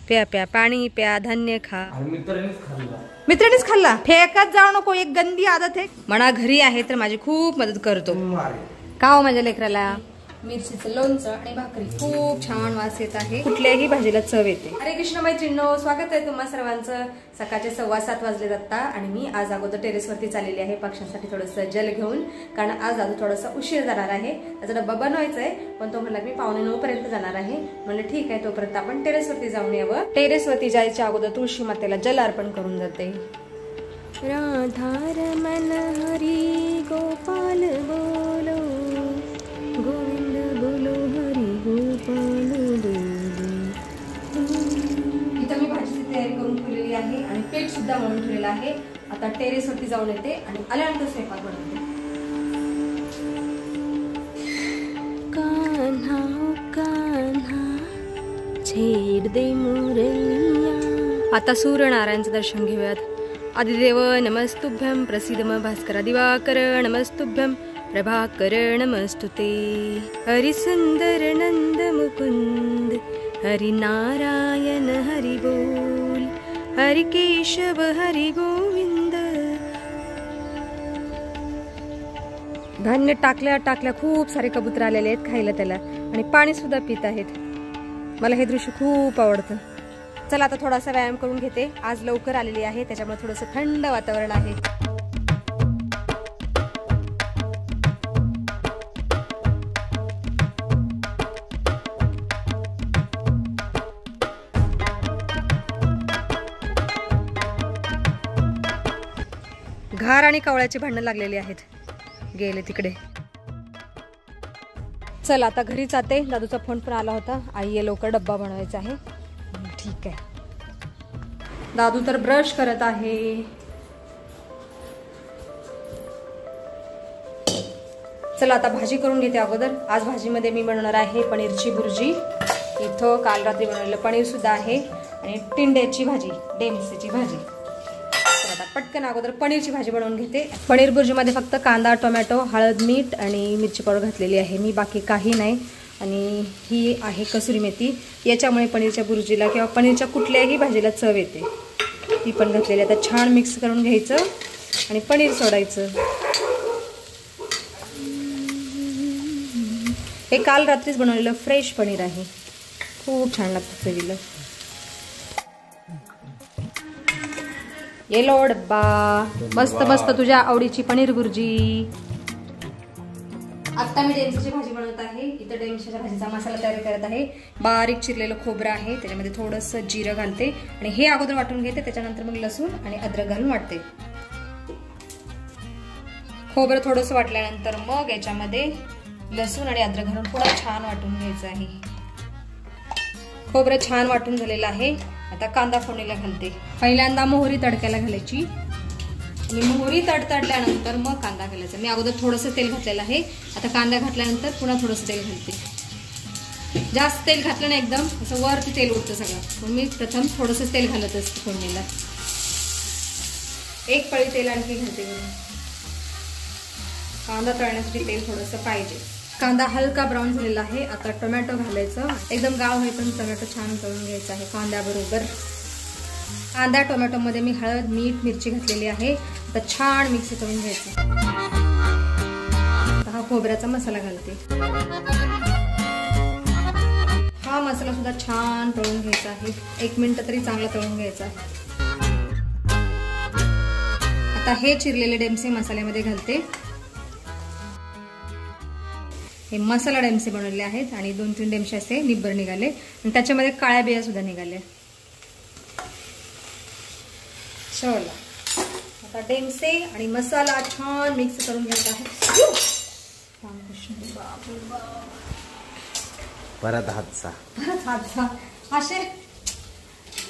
प्या प्या पाणी प्या, धान्य खा. मित्रांनीच खाल्ला. फेकत जाऊ नको, एक गंदी आदत आहे. म्हणा घरी आहे तर माझी खूप मदत करतो. का हो माझ्या लेकराला. मिरचीचं लोणचं आणि भाकरी, खूप छान वास येत आहे. कुठल्याही भाजीला चव येते. हरे कृष्ण मैत्रिणींनो, स्वागत आहे तुम्हा सर्वांचं. सकाळचे 7:15 वाजले जाता आणि मी आज अगोदर टेरेसवरती चाललेली आहे पक्ष्यांसाठी थोडंसं जल घेऊन. कारण आज दादू थोडासा उशीर जाणार आहे. त्याचा डब्बा बनवायचा आहे, पण तो म्हणला मी 8:45 पर्यंत जाणार आहे. म्हणलं ठीक आहे, तोपर्यंत आपण टेरेसवरती जाऊन यावं. टेरेसवरती जायच्या अगोदर तुळशी मातेला जल अर्पण करून जाते. राधारमण हरी गोपाल बोलो, गोविंद बोलो हरी गोपाल बोलो. इथं मी भाजीची तयारी करून ठेवलेली आहे आणि पीठ सुद्धा मळून ठेवलेलं आहे. आता टेरेसवरती जाऊन येते आणि आल्यानंतर स्वयंपाक बनवते. कान्हा कान्हा छेड दे मुरैया. आता सूर्यनारायणचं दर्शन घेऊयात. आदिदेव नमस्तुभ्यं, प्रसीदम भास्कर दिवाकर नमस्तुभ्यं, प्रभाकर नमस्तुते. हरिसुंदर नंद मुकुंद, हरि नारायण हरि बोल, हरि केशव हरि गोविंद. धान्य टाकल्या टाकल्या खूप सारे कबूतर आलेले आहेत खायला त्याला आणि पाणी सुद्धा पित आहेत. मला हे दृश्य खूप आवडतं. चला आता थोडासा व्यायाम करून घेते. आज लवकर आलेली आहे त्याच्यामुळे थोडंसं थंड वातावरण आहे. घार आणि कावळ्याची भांडणं लागलेली आहेत. गेले तिकडे. चल आता घरी जाते. दादूचा फोन पण आला होता, आई ये लवकर डब्बा बनवायचा आहे. ठीक आहे. दादू तर ब्रश करत आहे. चला आता भाजी करून घेते अगोदर. आज भाजीमध्ये मी बनवणार आहे पनीरची भुर्जी. इथं काल रात्री बनवलेलं पनीर सुद्धा आहे आणि टिंड्याची भाजी, डेमसीची भाजी. आता पटकन अगोदर पनीरची भाजी बनवून घेते. पनीर भुर्जीमध्ये फक्त कांदा, टोमॅटो, हळद, मीठ आणि मिरची पावडर घातलेली आहे मी, बाकी काही नाही. आणि ही आहे कसुरी मेथी. याच्यामुळे पनीरच्या भुर्जीला किंवा पनीरच्या कुठल्याही भाजीला चव येते. ती पण घातलेली. आता छान मिक्स करून घ्यायचं आणि पनीर सोडायचं. हे काल रात्रीच बनवलेलं फ्रेश पनीर आहे. खूप छान लागतं चवीला. येलो डब्बा, मस्त मस्त तुझ्या आवडीची पनीर भुर्जी. आता मी डेमसीची भाजी बनवत आहे. इथं डेमसीच्या भाजीचा मसाला तयार करत आहे. बारीक चिरलेलं खोबरं आहे, त्याच्यामध्ये थोडंसं जिरं घालते आणि हे अगोदर वाटून घेते. त्याच्यानंतर मग लसूण आणि अद्रक घालून वाटते. खोबरं थोडंसं वाटल्यानंतर मग याच्यामध्ये लसूण आणि अद्रक घालून पुन्हा छान वाटून घ्यायचं आहे. खोबरं छान वाटून झालेलं आहे. आता कांदा फोडणीला घालते. पहिल्यांदा मोहरी तडक्याला घालायची आणि मोहरी तडतडल्यानंतर मग कांदा घालायचा. मी अगोदर थोडंसं तेल घातलेलं आहे. आता कांदा घातल्यानंतर पुन्हा थोडंसं तेल घालते. जास्त तेल घातलं ना एकदम असं वरती तेल उठतं सगळं, म्हणून मी प्रथम थोडंसं तेल घालत असते फोडणीला. एक पळी तेल आणखी घालते. कांदा तळण्यासाठी तेल थोडंसं पाहिजे. कांदा हलका ब्राऊन झालेला आहे. आता टोमॅटो घालायचं. एकदम गाव होईपर्यंत टोमॅटो छान तळून घ्यायचा आहे कांद्याबरोबर. कांदा टोमॅटो मध्ये मी हळद, मीठ, मिरची घातलेली आहे. आता छान मिक्स करून घ्यायचं. हा खोबऱ्याचा मसाला घालते. हा मसाला सुद्धा छान तळून घ्यायचा आहे. 1 मिनिट तरी चांगला तळून घ्यायचा. आता हे चिरलेले डेमसे मसाल्यामध्ये घालते. हे मसाला डेमसे बनवले आहेत आणि 2-3 डेमसे असे निब्बर निघाले आणि त्याच्यामध्ये काळ्या बिया सुद्धा निघाल्या. चला आता डेमसे आणि मसाला छान मिक्स करून घ्यायचा आहे. परत हातचा असे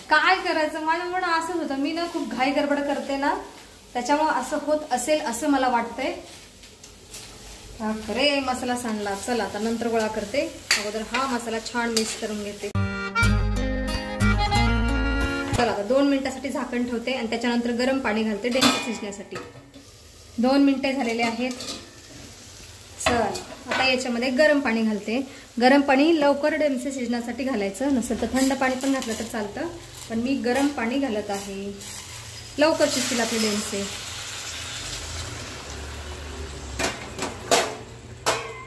काय करायचं. माझं म्हणणं असंच होतं. मी ना खूप घाई गडबड करते ना, त्याच्यामुळे असं होत असेल असं मला वाटतंय. खरे मसाला सांडला. चला आता नंतर गोळा करते. अगोदर हा मसाला छान मिक्स करून घेते. चला आता 2 मिनिटासाठी झाकण ठेवते आणि त्याच्यानंतर गरम पाणी घालते डेमसे शिजण्यासाठी. 2 मिनिटे झालेले आहेत. चल आता याच्यामध्ये गरम पाणी घालते. गरम पाणी लवकर डेमसे शिजण्यासाठी घालायचं, नसेल तर थंड पाणी पण घातलं तर चालतं, पण मी गरम पाणी घालत आहे, लवकर शिजतील आपले डेमसे.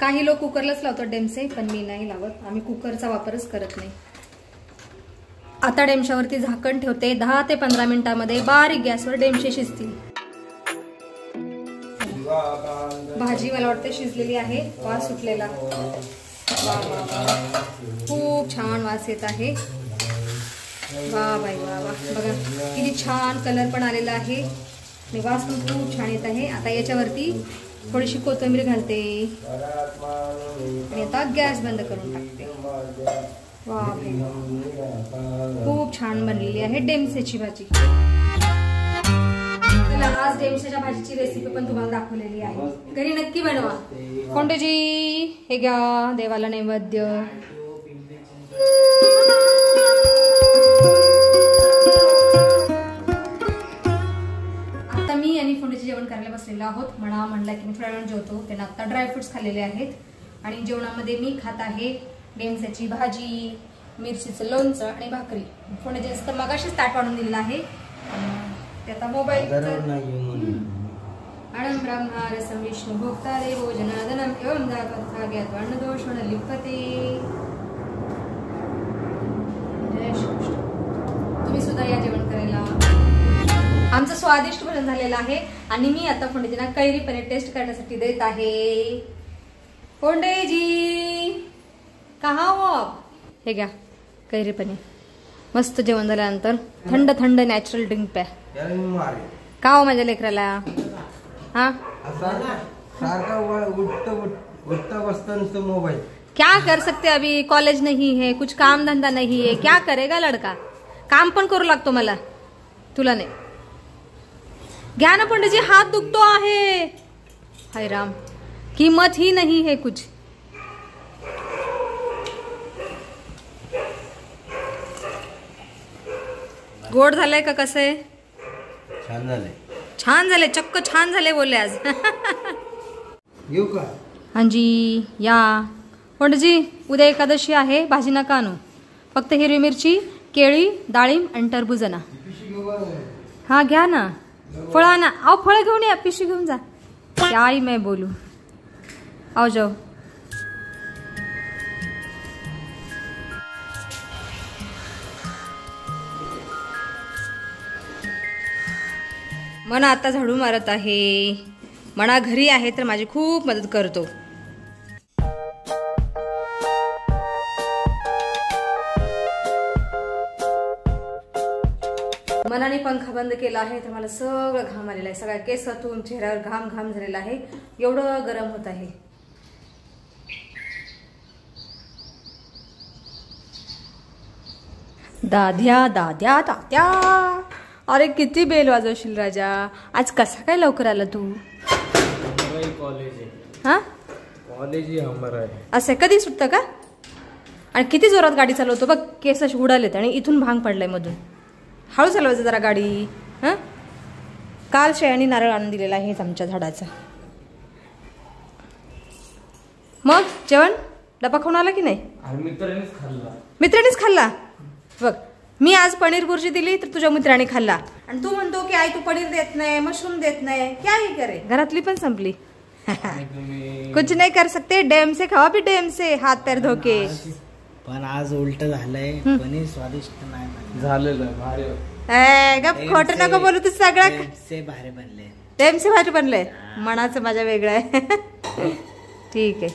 काही लोक कुकरलाच लावतात डेमसे, पण मी नाही लावत, आम्ही कुकरचा वापरच करत नाही. आता डेमशावरती झाकण ठेवते. 10 ते 15 मिनिटांमध्ये बारीक गॅसवर डेमशे शिजतील. भाजी मला वाटते शिजलेली आहे, वास सुटलेला. वा वा वा, खूप छान वास येत आहे. वा बाई वा वा, बघा किती छान कलर पण आलेला आहे आणि वास पण खूप छान येत आहे. आता याच्यावरती थोडीशी कोथिंबीर घालते आणि आता गॅस बंद करून टाकते. वा, खूप छान बनलेली आहे डेमसेची भाजी. आज डेमसेच्या भाजीची रेसिपी पण तुम्हाला दाखवलेली आहे, घरी नक्की बनवा. कोंडेजी हे घ्या, देवाला नैवेद्य. आता मी आणि फोंडेजी जेवण करायला बसलेलो आहोत. म्हणला की मी थोड्या वेळाने जेवतो. त्यांना आता ड्रायफ्रुट्स खाल्लेले आहेत आणि जेवणामध्ये मी खात आहे डेमसेची भाजी, मिरचीचं लोणचं आणि भाकरी. फोंडेजी असं मगाशीच ताट वाढून दिलेलं आहे. आता मोबाईल अणम ब्रह्मा रसम विष्णू भोक्तारे भोजनादनम एवं कथा ज्ञात्वान्न दोषण लिप्पते. जय श्री. तुम्ही सुद्धा या जेवण करायला. आमचं स्वादिष्ट भोजन झालेलं आहे आणि मी आता फोंडेजींना कैरी पनीर टेस्ट करण्यासाठी देत आहे. फोंडेजी कहा हो आप? हे घ्या कैरी पनीर. मस्त जेवण झाल्यानंतर थंड थंड नॅचरल ड्रिंक प्या. का हो माझ्या लेकराला? हाँ मोबाइल क्या कर सकते, अभी कॉलेज नहीं है, कुछ काम धंधा नहीं है, क्या करेगा लड़का? काम पण करू लागतो मला, तुला नाही. घ्या ना पंडितजी, हात दुखतो आहे. हाय राम, किंमत ही नहीं है कुछ. गोड झालंय का कसं आहे? छान झालंय. छान झाले, चक्क छान झाले बोलले आज. येऊ का? हाँ जी या. पंडितजी उद्या एकादशी आहे, भाजी नका आणू, फक्त हिरवी मिरची, केळी, डाळिंब आणि टरबूज आणा. हा घ्या ना, फळ आणा. आओ फळ घेऊन या, पिशवी घेऊन जा. क्या ही मैं बोलू. आओ जाओ. मना आता झाडू मारत आहे. मना घरी आहे तर माझी खूप मदत करतो. मनाने पंखा बंद केला आहे तर मला सगळं घाम आलेला आहे. सगळ्या केसातून चेहऱ्यावर घाम घाम झालेला आहे. एवढं गरम होत आहे. दाद्या दाद्या तात्या, अरे किती बेल वाजवशील राजा. आज कसा काय लवकर आला तू? कॉलेज आहे. हा कॉलेज ही हमारा आहे. असं कधी सुटतं का? आणि किती जोरात गाडी चालवतो बघ, केस अशी उडालेत आणि इथून भांग पडलाय मधून. हळू चालवायचं जरा गाडी. हा काल शेळ्यानी नारळ आणून दिलेला आहे आमच्या झाडाचा. मग जेवण डबा खाऊन आला की नाही? मित्रांनीच खाल्ला. बघ मी आज पनीर बुर्जी दिली तर तुझ्या मित्राने खाल्ला आणि तू म्हणतो की आई तू पनीर देत नाही, मशरूम देत नाही, क्या ही करे. घरातली पण संपली. कुछ नहीं कर सकते, डैम से खावा भी डैम से, हाथ पैर धोके. पण आज उलट झालंय, पनीर स्वादिष्ट नाही झालेलं. गप खोट नको बोलू तू. सगळं से भारी बनले. डैम से भारी बनले. मनाचं माझ्या वेगळं आहे. ठीक आहे,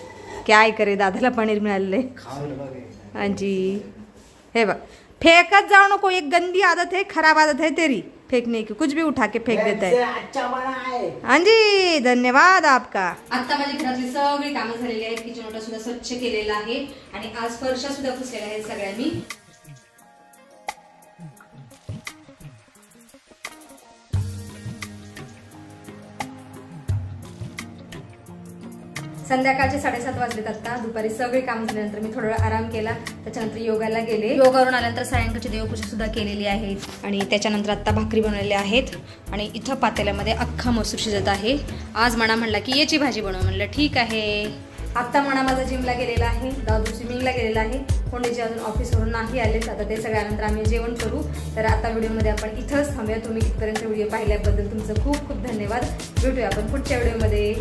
क्या करे, दादाला पनीर मिळाले. हाँ जी. हे बघ फेंकत जाओ नको, एक गंदी आदत है, खराब आदत है तेरी, फेंकने की. कुछ भी उठा के फेंक देता है. अच्छा बना है. हाँ जी धन्यवाद आपका. आता माझी घरातली सगळी कामं झालेली आहेत. किचन ओटा सुद्धा स्वच्छ केलेला आहे आणि आज फरशा सुद्धा पुसलेल्या आहेत सगळ्या मी. संध्याकाळचे 7:30 वाजलेत आता. दुपारी सगळे काम झाल्यानंतर मी थोडा आराम केला. त्याच्यानंतर योगाला गेले. योगावरून आल्यानंतर सायंकाळची देवपूजा सुद्धा केलेली आहे आणि त्याच्यानंतर आता भाकरी बनवलेल्या आहेत आणि इथं पातेल्यामध्ये अख्खा मसूर शिजत आहे. आज म्हणला की याची भाजी बनव. म्हणलं ठीक आहे. आत्ता म्हणा माझा जिमला गेलेला आहे, दादू स्विमिंगला गेलेला आहे, कोंडेजी अजून ऑफिसवरून नाही आलेत. आता ते सगळ्यानंतर आम्ही जेवण करू. तर आता व्हिडिओमध्ये आपण इथंच थांबूया. तुम्ही इथपर्यंत व्हिडिओ पाहिल्याबद्दल तुमचं खूप खूप धन्यवाद. भेटूया आपण पुढच्या व्हिडिओमध्ये.